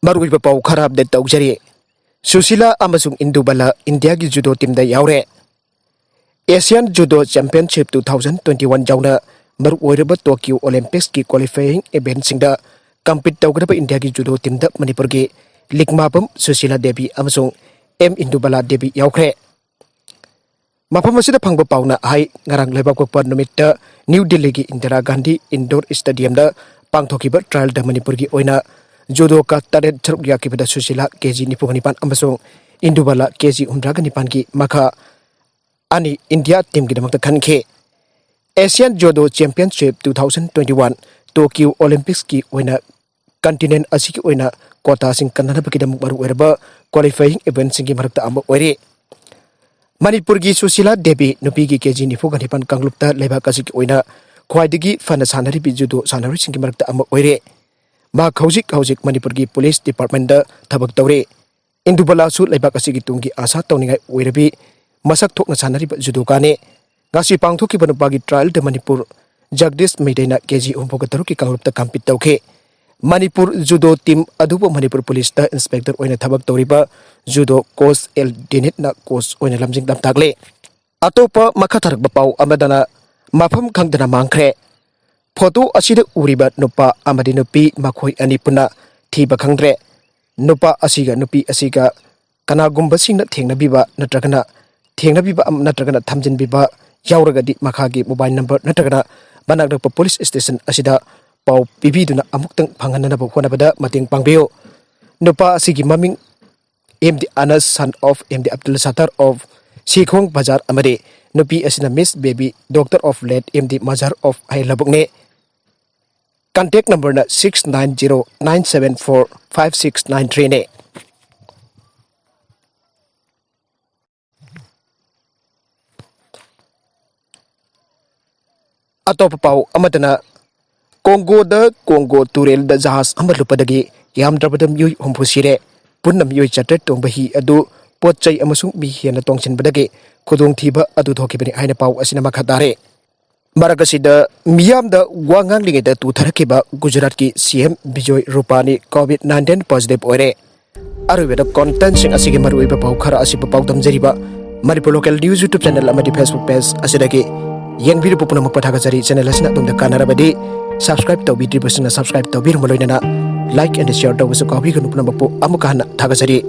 Maruiba pau khara update tawjari. Susila amasung Indubala India gi judo team da yaure. Asian Judo Championship 2021 jauna maru oiraba Tokyo Olympics ki qualifying event singda compete tawgraba India gi judo team da Manipur gi Likmapam Susila Devi amasung M Indubala Devi yaukre. Mafam asida phangba pauna hai ngarang leibak kokpa numitta New Delhi gi Indira Gandhi Indoor Stadium da pangthokiba trial da Manipur gi oina judo ka taret charuk yakibada Susila kg nipuganipan amasung Indubala kg 109 gi maka ani India team gi damakta khanke. Asian Judo Championship 2021 Tokyo Olympics ki oina continent asiki oina kota sing kanana bakidam baru erba qualifying event singi marakta amba oire. Manipur gi Susila Devi nupi gi kg nipuganipan kanglupta leibak asiki oina khwaidigi fana sanari bi judo sanari singi marakta amba oire. Ma hौजिक Manipur gi Police Department da thabak tawre. Indubala su leibak asigi tungi asa tawningai oirabi masak thokna sanari judo kane ngasi pangthoki banupagi trial de Manipur Jagdish Meidena kg 3 ki kanglupta compete tawke. Manipur judo team adubo Manipur Police da inspector oina thabak tawriba judo coach L Dinit na coach oina lamjing dam tagle. Atopa makatharak bapau amadana mafam khangdana mangkhre. Photo asida uriba nupa amadi nupi makhoi ani puna thiba khangdre. Nupa asiga nupi asiga kanagumba singna thengnabiba natragana thengnabiba natragana thamjinbiba yauragadi makhagi mobile number natragana banagrakpa police station asida pau pibiduna amuktang phanganana honabada mating pangbiyo. Nupa asigi maming MD Anas son of MD Abdul Sattar of Sikhong Bazar amade nupi asina Miss Baby Doctor of Late MD Mazhar of Hailabukne. Contact number na 6909745693 ne. Atop pau amatana Congo Turel da jahas amalupadagi yam drabadam yui hompusire punnam yui chatet tongbahi adu potchai amasung bi hiana tongchen badagi khudong thiba adu thokibani aina pau asina makhatare. Maragasida miyam da wangang linge da tu tharakiba Gujarat ki CM Bijoy Rupani COVID-19 positive oire. Arweda content sing asigi maruiba pau khara asiba pau damjariba Manipur local news YouTube channel amadi Facebook page asidagi yang video pupuna mapathaga jari channel asina tumda kanarabadi subscribe to video basina subscribe to bir maloinana like and share to wasu kawi kanu puna mapu amukahana thaga jari.